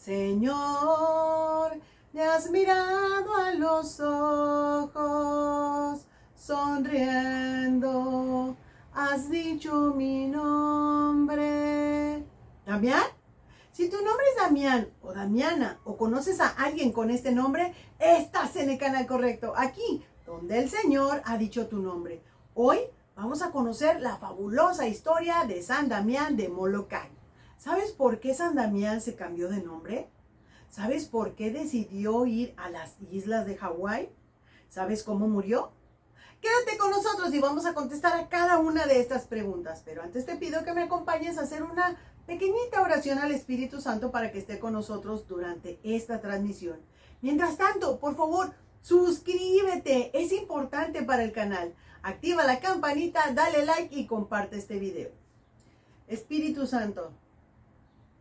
Señor, me has mirado a los ojos, sonriendo, has dicho mi nombre. ¿Damián? Si tu nombre es Damián o Damiana o conoces a alguien con este nombre, estás en el canal correcto, aquí, donde el Señor ha dicho tu nombre. Hoy vamos a conocer la fabulosa historia de San Damián de Molokai. ¿Sabes por qué San Damián se cambió de nombre? ¿Sabes por qué decidió ir a las islas de Hawái? ¿Sabes cómo murió? Quédate con nosotros y vamos a contestar a cada una de estas preguntas. Pero antes te pido que me acompañes a hacer una pequeñita oración al Espíritu Santo para que esté con nosotros durante esta transmisión. Mientras tanto, por favor, suscríbete. Es importante para el canal. Activa la campanita, dale like y comparte este video. Espíritu Santo,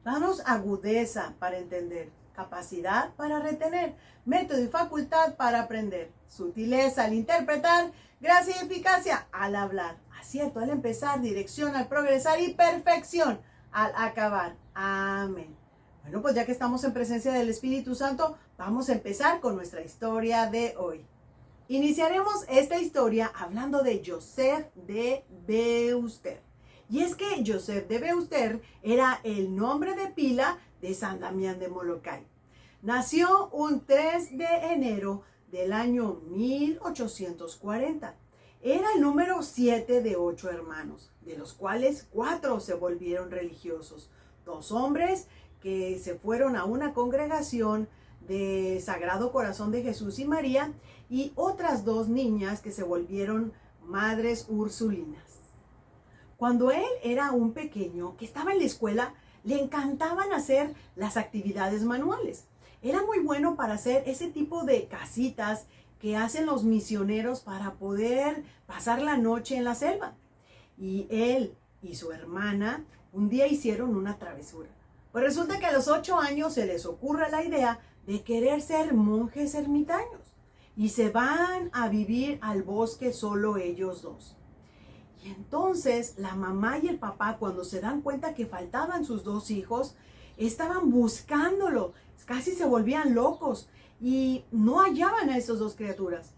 danos agudeza para entender, capacidad para retener, método y facultad para aprender, sutileza al interpretar, gracia y eficacia al hablar, acierto al empezar, dirección al progresar y perfección al acabar. Amén. Bueno, pues ya que estamos en presencia del Espíritu Santo, vamos a empezar con nuestra historia de hoy. Iniciaremos esta historia hablando de Joseph de Beuster. Y es que Joseph de Beuster era el nombre de pila de San Damián de Molokai. Nació un 3 de enero del año 1840. Era el número 7 de 8 hermanos, de los cuales 4 se volvieron religiosos. 2 hombres que se fueron a una congregación de Sagrado Corazón de Jesús y María, y otras 2 niñas que se volvieron madres ursulinas. Cuando él era un pequeño que estaba en la escuela, le encantaban hacer las actividades manuales. Era muy bueno para hacer ese tipo de casitas que hacen los misioneros para poder pasar la noche en la selva. Y él y su hermana un día hicieron una travesura. Pues resulta que a los 8 años se les ocurre la idea de querer ser monjes ermitaños. Y se van a vivir al bosque solo ellos 2. Y entonces la mamá y el papá, cuando se dan cuenta que faltaban sus 2 hijos, estaban buscándolo, casi se volvían locos y no hallaban a esas 2 criaturas.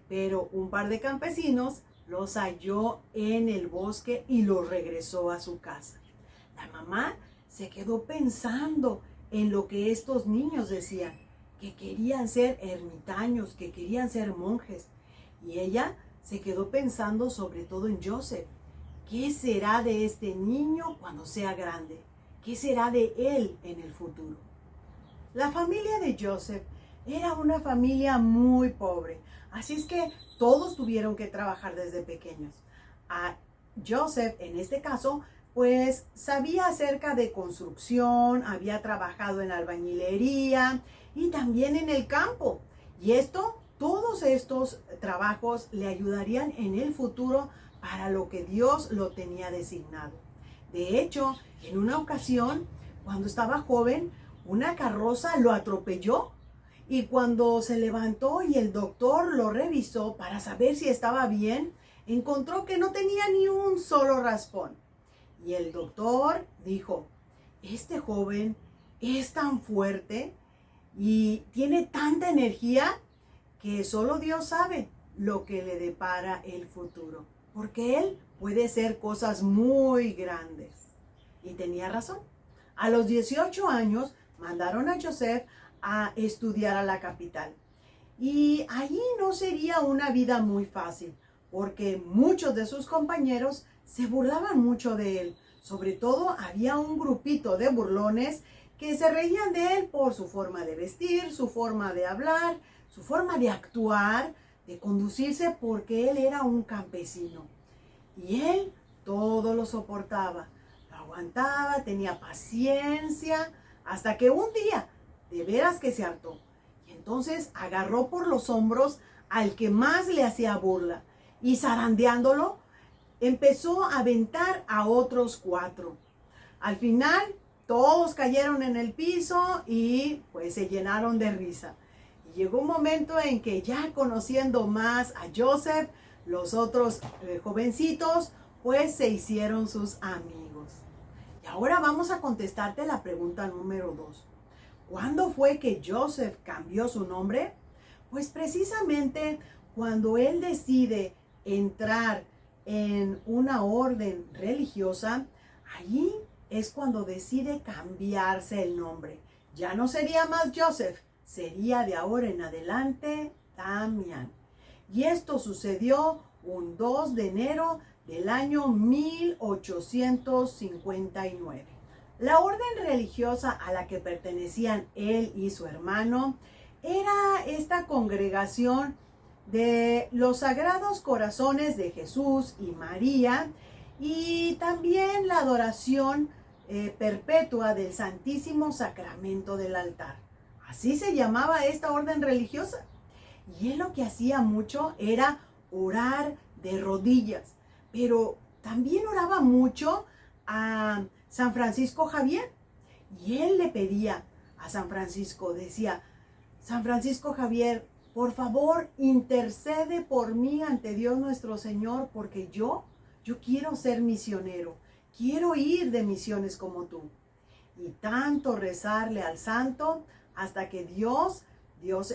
Pero un par de campesinos los halló en el bosque y los regresó a su casa. La mamá se quedó pensando en lo que estos niños decían, que querían ser ermitaños, que querían ser monjes. Y ella se quedó pensando sobre todo en Joseph. ¿Qué será de este niño cuando sea grande? ¿Qué será de él en el futuro? La familia de Joseph era una familia muy pobre, así es que todos tuvieron que trabajar desde pequeños. A Joseph, en este caso, pues sabía acerca de construcción, había trabajado en albañilería y también en el campo. Y todos estos trabajos le ayudarían en el futuro para lo que Dios lo tenía designado. De hecho, en una ocasión, cuando estaba joven, una carroza lo atropelló y cuando se levantó y el doctor lo revisó para saber si estaba bien, encontró que no tenía ni un solo raspón. Y el doctor dijo, este joven es tan fuerte y tiene tanta energía que solo Dios sabe lo que le depara el futuro, porque él puede hacer cosas muy grandes. Y tenía razón. A los 18 años mandaron a Joseph a estudiar a la capital. Y allí no sería una vida muy fácil, porque muchos de sus compañeros se burlaban mucho de él. Sobre todo había un grupito de burlones que se reían de él por su forma de vestir, su forma de hablar, su forma de actuar, de conducirse, porque él era un campesino. Y él todo lo soportaba, lo aguantaba, tenía paciencia, hasta que un día, de veras que se hartó. Y entonces agarró por los hombros al que más le hacía burla y zarandeándolo, empezó a aventar a otros 4. Al final, todos cayeron en el piso y pues se llenaron de risa. Y llegó un momento en que ya conociendo más a Joseph, los otros jovencitos, pues se hicieron sus amigos. Y ahora vamos a contestarte la pregunta número 2. ¿Cuándo fue que Joseph cambió su nombre? Pues precisamente cuando él decide entrar en una orden religiosa, allí es cuando decide cambiarse el nombre. Ya no sería más Joseph, sería de ahora en adelante Damián. Y esto sucedió un 2 de enero del año 1859. La orden religiosa a la que pertenecían él y su hermano era esta congregación de los Sagrados Corazones de Jesús y María, y también la adoración perpetua del Santísimo Sacramento del altar. Así se llamaba esta orden religiosa. Y él lo que hacía mucho era orar de rodillas, pero también oraba mucho a San Francisco Javier. Y él le pedía a San Francisco, decía: San Francisco Javier, por favor, intercede por mí ante Dios nuestro Señor, porque yo quiero ser misionero, quiero ir de misiones como tú. Y tanto rezarle al santo hasta que Dios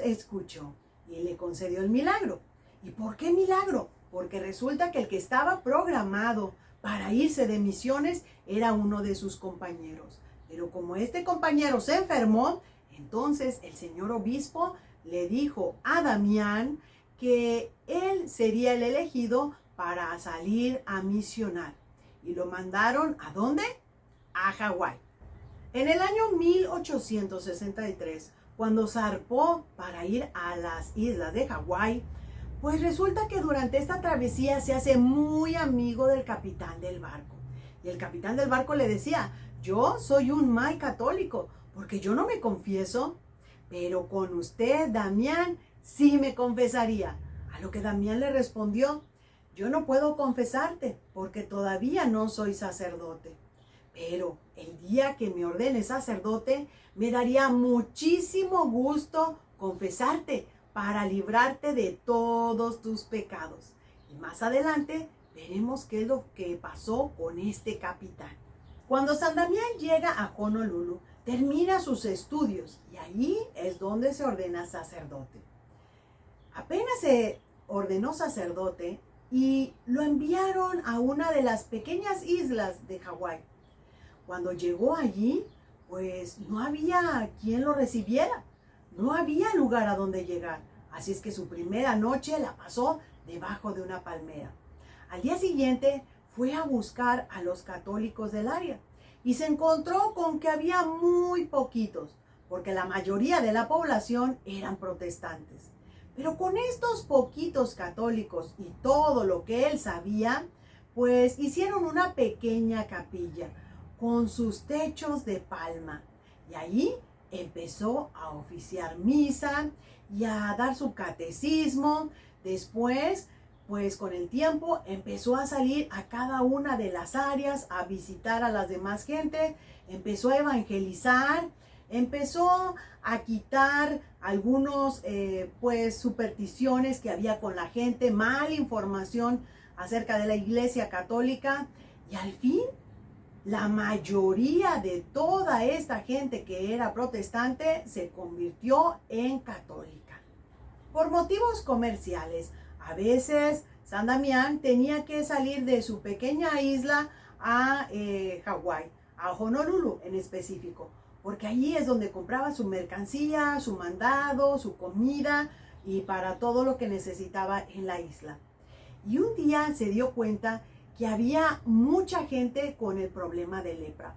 escuchó y le concedió el milagro. ¿Y por qué milagro? Porque resulta que el que estaba programado para irse de misiones era uno de sus compañeros. Pero como este compañero se enfermó, entonces el señor obispo le dijo a Damián que él sería el elegido para salir a misionar. Y lo mandaron ¿a dónde? A Hawái. En el año 1863, cuando zarpó para ir a las islas de Hawái, pues resulta que durante esta travesía se hace muy amigo del capitán del barco. Y el capitán del barco le decía: yo soy un mal católico, porque yo no me confieso, pero con usted, Damián, sí me confesaría. A lo que Damián le respondió: yo no puedo confesarte, porque todavía no soy sacerdote. Pero el día que me ordene sacerdote, me daría muchísimo gusto confesarte para librarte de todos tus pecados. Y más adelante veremos qué es lo que pasó con este capitán. Cuando San Damián llega a Honolulu, termina sus estudios y allí es donde se ordena sacerdote. Apenas se ordenó sacerdote y lo enviaron a una de las pequeñas islas de Hawái. Cuando llegó allí, pues no había quien lo recibiera. No había lugar a donde llegar. Así es que su primera noche la pasó debajo de una palmera. Al día siguiente fue a buscar a los católicos del área y se encontró con que había muy poquitos, porque la mayoría de la población eran protestantes. Pero con estos poquitos católicos y todo lo que él sabía, pues hicieron una pequeña capilla con sus techos de palma. Y ahí empezó a oficiar misa y a dar su catecismo. Después, pues con el tiempo, empezó a salir a cada una de las áreas, a visitar a las demás gente, empezó a evangelizar, empezó a quitar algunos, pues, supersticiones que había con la gente, mala información acerca de la Iglesia Católica, y al fin, la mayoría de toda esta gente que era protestante se convirtió en católica. Por motivos comerciales, a veces San Damián tenía que salir de su pequeña isla a Hawái, a Honolulu en específico, porque allí es donde compraba su mercancía, su mandado, su comida y para todo lo que necesitaba en la isla. Y un día se dio cuenta que había mucha gente con el problema de lepra,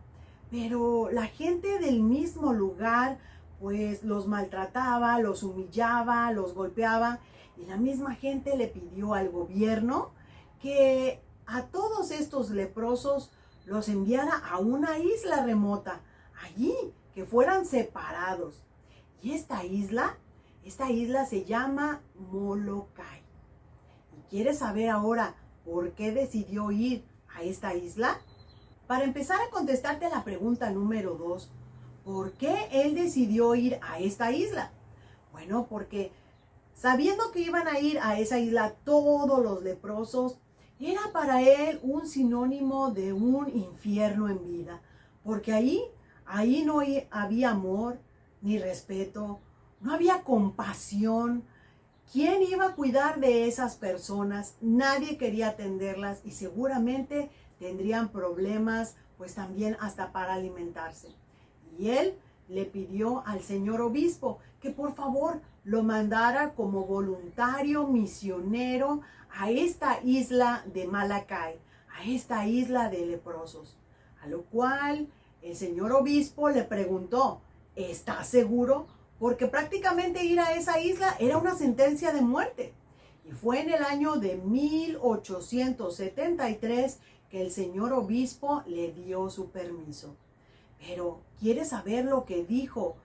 pero la gente del mismo lugar pues los maltrataba, los humillaba, los golpeaba, y la misma gente le pidió al gobierno que a todos estos leprosos los enviara a una isla remota, allí, que fueran separados. Y esta isla se llama Molokai. ¿Y quieres saber ahora por qué decidió ir a esta isla? Para empezar a contestarte la pregunta número 2, ¿por qué él decidió ir a esta isla? Bueno, porque sabiendo que iban a ir a esa isla todos los leprosos, era para él un sinónimo de un infierno en vida, porque ahí no había amor, ni respeto, no había compasión. ¿Quién iba a cuidar de esas personas? Nadie quería atenderlas y seguramente tendrían problemas, pues también hasta para alimentarse. Y él le pidió al señor obispo que por favor lo mandara como voluntario misionero a esta isla de Malacay, a esta isla de leprosos. A lo cual el señor obispo le preguntó, ¿estás seguro? Porque prácticamente ir a esa isla era una sentencia de muerte. Y fue en el año de 1873 que el señor obispo le dio su permiso. Pero, ¿quieres saber lo que dijo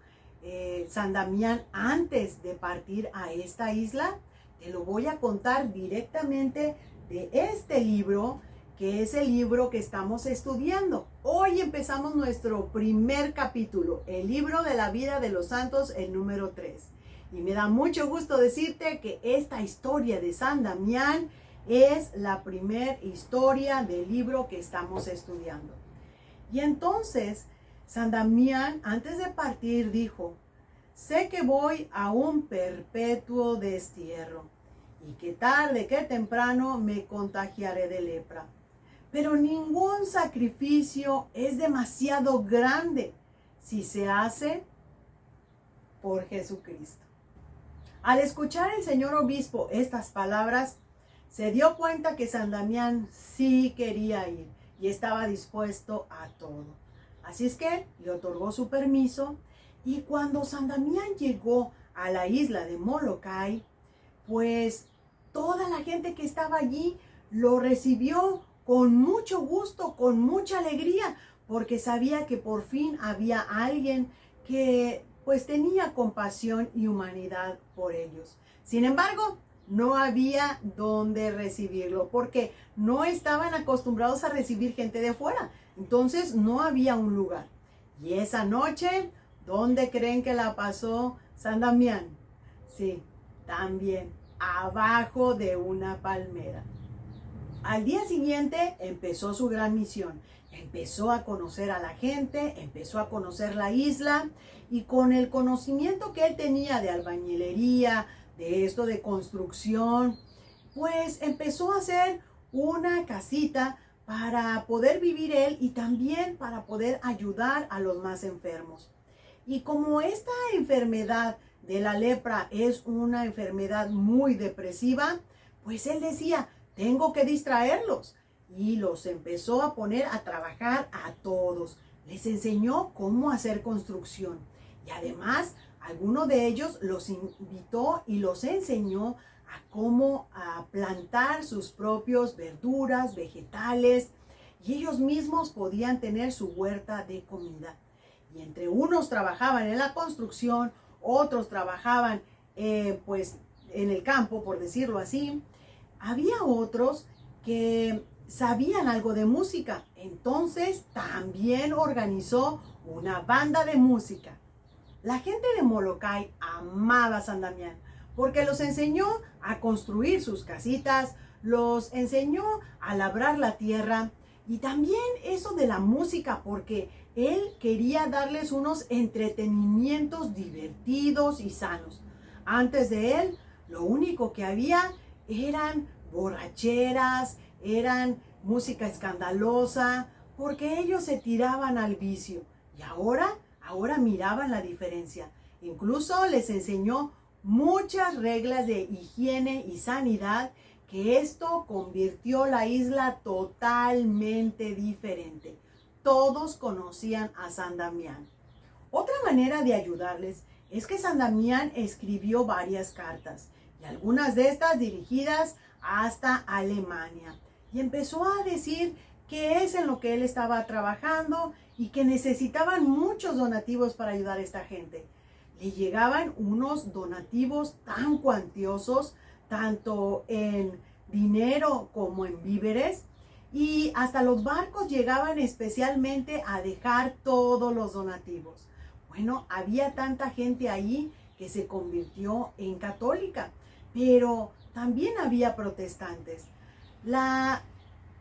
San Damián antes de partir a esta isla? Te lo voy a contar directamente de este libro, que es el libro que estamos estudiando. Hoy empezamos nuestro primer capítulo, el libro de la vida de los santos, el número 3. Y me da mucho gusto decirte que esta historia de San Damián es la primera historia del libro que estamos estudiando. Y entonces, San Damián, antes de partir, dijo, sé que voy a un perpetuo destierro y que tarde que temprano me contagiaré de lepra. Pero ningún sacrificio es demasiado grande si se hace por Jesucristo. Al escuchar el señor obispo estas palabras, se dio cuenta que San Damián sí quería ir y estaba dispuesto a todo. Así es que le otorgó su permiso y cuando San Damián llegó a la isla de Molokai, pues toda la gente que estaba allí lo recibió con mucho gusto, con mucha alegría, porque sabía que por fin había alguien que pues tenía compasión y humanidad por ellos. Sin embargo, no había dónde recibirlo, porque no estaban acostumbrados a recibir gente de fuera. Entonces no había un lugar. Y esa noche, ¿dónde creen que la pasó San Damián? Sí, también abajo de una palmera. Al día siguiente empezó su gran misión. Empezó a conocer a la gente, empezó a conocer la isla y con el conocimiento que él tenía de albañilería, de esto de construcción, pues empezó a hacer una casita para poder vivir él y también para poder ayudar a los más enfermos. Y como esta enfermedad de la lepra es una enfermedad muy depresiva, pues él decía, tengo que distraerlos. Y los empezó a poner a trabajar a todos. Les enseñó cómo hacer construcción. Y además, alguno de ellos los invitó y los enseñó a cómo plantar sus propios verduras, vegetales. Y ellos mismos podían tener su huerta de comida. Y entre unos trabajaban en la construcción, otros trabajaban pues en el campo, por decirlo así. Había otros que sabían algo de música, entonces también organizó una banda de música. La gente de Molokai amaba a San Damián porque los enseñó a construir sus casitas, los enseñó a labrar la tierra y también eso de la música porque él quería darles unos entretenimientos divertidos y sanos. Antes de él, lo único que había eran borracheras, eran música escandalosa, porque ellos se tiraban al vicio. Y ahora miraban la diferencia. Incluso les enseñó muchas reglas de higiene y sanidad, que esto convirtió la isla totalmente diferente. Todos conocían a San Damián. Otra manera de ayudarles es que San Damián escribió varias cartas y algunas de estas dirigidas hasta Alemania. Y empezó a decir qué es en lo que él estaba trabajando y que necesitaban muchos donativos para ayudar a esta gente. Le llegaban unos donativos tan cuantiosos, tanto en dinero como en víveres, y hasta los barcos llegaban especialmente a dejar todos los donativos. Bueno, había tanta gente ahí que se convirtió en católica, pero también había protestantes. La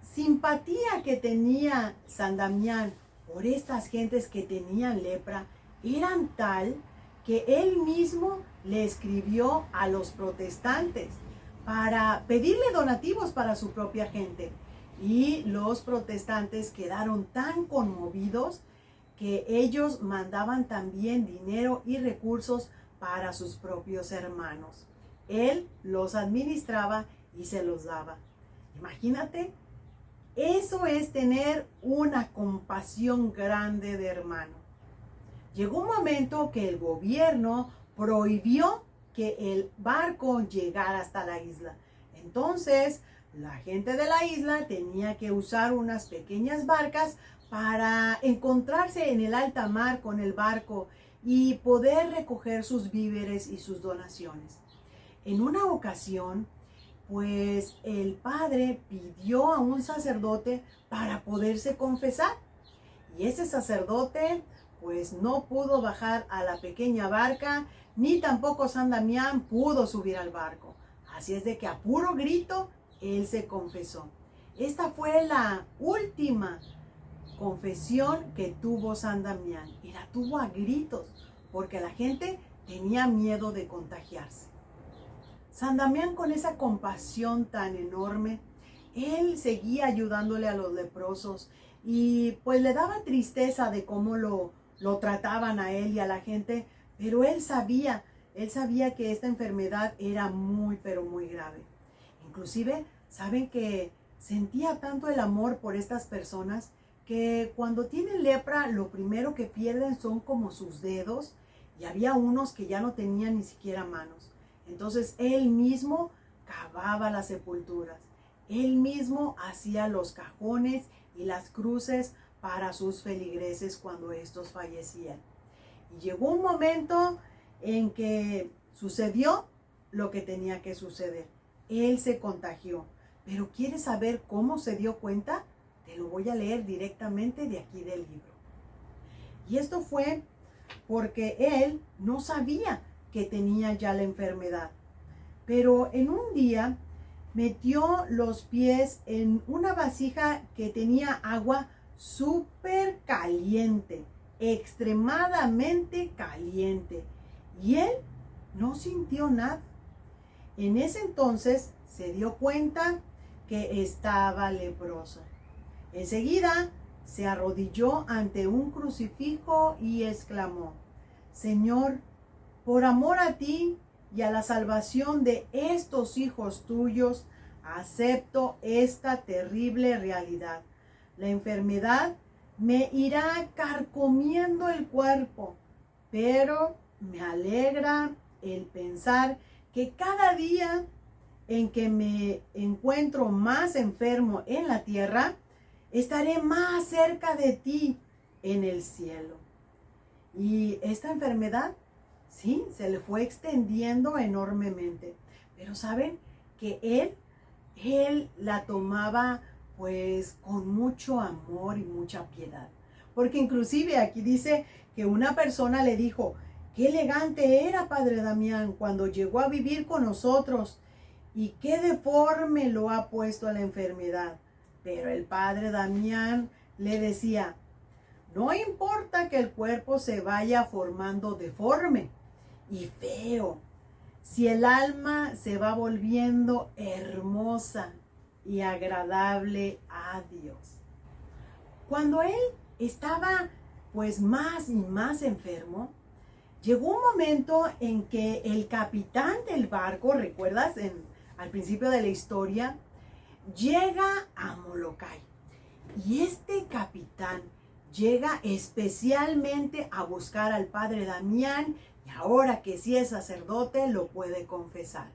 simpatía que tenía San Damián por estas gentes que tenían lepra eran tal que él mismo le escribió a los protestantes para pedirle donativos para su propia gente. Y los protestantes quedaron tan conmovidos que ellos mandaban también dinero y recursos para sus propios hermanos. Él los administraba y se los daba. Imagínate, eso es tener una compasión grande de hermano. Llegó un momento que el gobierno prohibió que el barco llegara hasta la isla. Entonces, la gente de la isla tenía que usar unas pequeñas barcas para encontrarse en el alta mar con el barco y poder recoger sus víveres y sus donaciones. En una ocasión, pues el padre pidió a un sacerdote para poderse confesar. Y ese sacerdote pues no pudo bajar a la pequeña barca, ni tampoco San Damián pudo subir al barco. Así es de que a puro grito, él se confesó. Esta fue la última confesión que tuvo San Damián. Y la tuvo a gritos, porque la gente tenía miedo de contagiarse. San Damián, con esa compasión tan enorme, él seguía ayudándole a los leprosos y pues le daba tristeza de cómo lo trataban a él y a la gente, pero él sabía que esta enfermedad era muy, pero muy grave. Inclusive, saben que sentía tanto el amor por estas personas que cuando tienen lepra, lo primero que pierden son como sus dedos, y había unos que ya no tenían ni siquiera manos. Entonces él mismo cavaba las sepulturas, él mismo hacía los cajones y las cruces para sus feligreses cuando estos fallecían. Y llegó un momento en que sucedió lo que tenía que suceder. Él se contagió. Pero ¿quieres saber cómo se dio cuenta? Te lo voy a leer directamente de aquí del libro. Y esto fue porque él no sabía que tenía ya la enfermedad. Pero en un día metió los pies en una vasija que tenía agua súper caliente, extremadamente caliente. Y él no sintió nada. En ese entonces se dio cuenta que estaba leproso. Enseguida se arrodilló ante un crucifijo y exclamó: Señor, por amor a ti y a la salvación de estos hijos tuyos, acepto esta terrible realidad. La enfermedad me irá carcomiendo el cuerpo, pero me alegra el pensar que cada día en que me encuentro más enfermo en la tierra, estaré más cerca de ti en el cielo. Y esta enfermedad, sí, se le fue extendiendo enormemente. Pero saben que él la tomaba pues con mucho amor y mucha piedad. Porque inclusive aquí dice que una persona le dijo: qué elegante era Padre Damián cuando llegó a vivir con nosotros, y qué deforme lo ha puesto a la enfermedad. Pero el Padre Damián le decía: no importa que el cuerpo se vaya formando deforme y feo, si el alma se va volviendo hermosa y agradable a Dios. Cuando él estaba pues más y más enfermo, llegó un momento en que el capitán del barco, ¿recuerdas? Al principio de la historia, llega a Molokai. Y este capitán llega especialmente a buscar al Padre Damián, y ahora que sí es sacerdote lo puede confesar.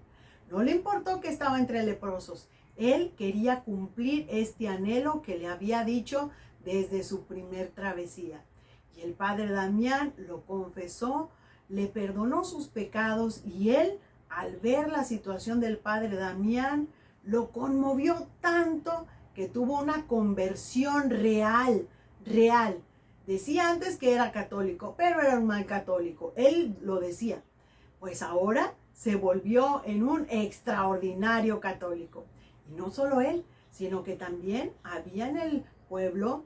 No le importó que estaba entre leprosos. Él quería cumplir este anhelo que le había dicho desde su primer travesía. Y el Padre Damián lo confesó, le perdonó sus pecados, y él, al ver la situación del Padre Damián, lo conmovió tanto que tuvo una conversión real. Decía antes que era católico, pero era un mal católico. Él lo decía. Pues ahora se volvió en un extraordinario católico. Y no solo él, sino que también había en el pueblo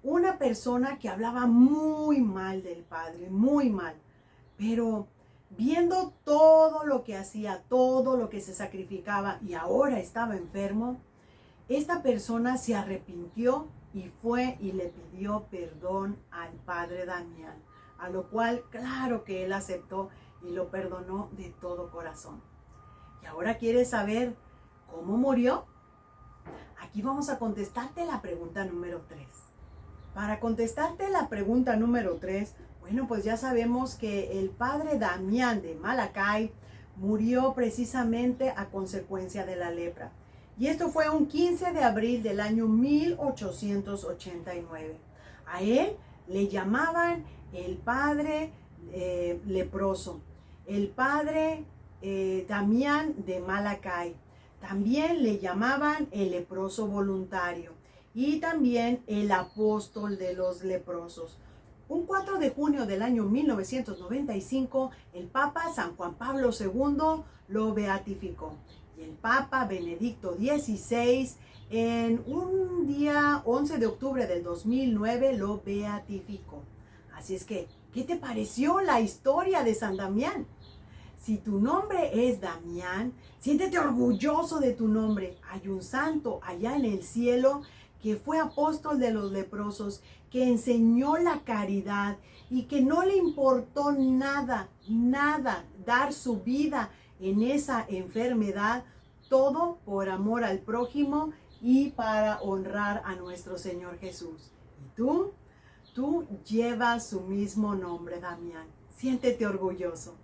una persona que hablaba muy mal del Padre, muy mal. Pero viendo todo lo que hacía, todo lo que se sacrificaba y ahora estaba enfermo, esta persona se arrepintió y fue y le pidió perdón al padre Damián, a lo cual claro que él aceptó y lo perdonó de todo corazón. ¿Y ahora quieres saber cómo murió? Aquí vamos a contestarte la pregunta número 3. Para contestarte la pregunta número 3, bueno, pues ya sabemos que el padre Damián de Malacay murió precisamente a consecuencia de la lepra. Y esto fue un 15 de abril del año 1889. A él le llamaban el padre leproso, el padre Damián de Malacay. También le llamaban el leproso voluntario y también el apóstol de los leprosos. Un 4 de junio del año 1995, el Papa San Juan Pablo II lo beatificó. Y el Papa Benedicto XVI, en un día 11 de octubre del 2009, lo beatificó. Así es que, ¿qué te pareció la historia de San Damián? Si tu nombre es Damián, siéntete orgulloso de tu nombre. Hay un santo allá en el cielo que fue apóstol de los leprosos, que enseñó la caridad y que no le importó nada, dar su vida en esa enfermedad, todo por amor al prójimo y para honrar a nuestro Señor Jesús. ¿Y tú? Tú llevas su mismo nombre, Damián. Siéntete orgulloso.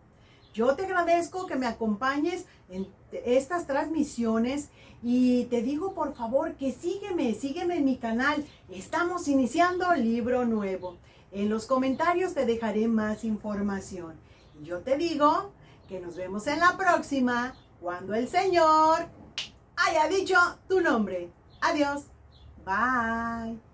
Yo te agradezco que me acompañes en estas transmisiones y te digo por favor que sígueme en mi canal. Estamos iniciando libro nuevo. En los comentarios te dejaré más información. Y yo te digo que nos vemos en la próxima cuando el Señor haya dicho tu nombre. Adiós. Bye.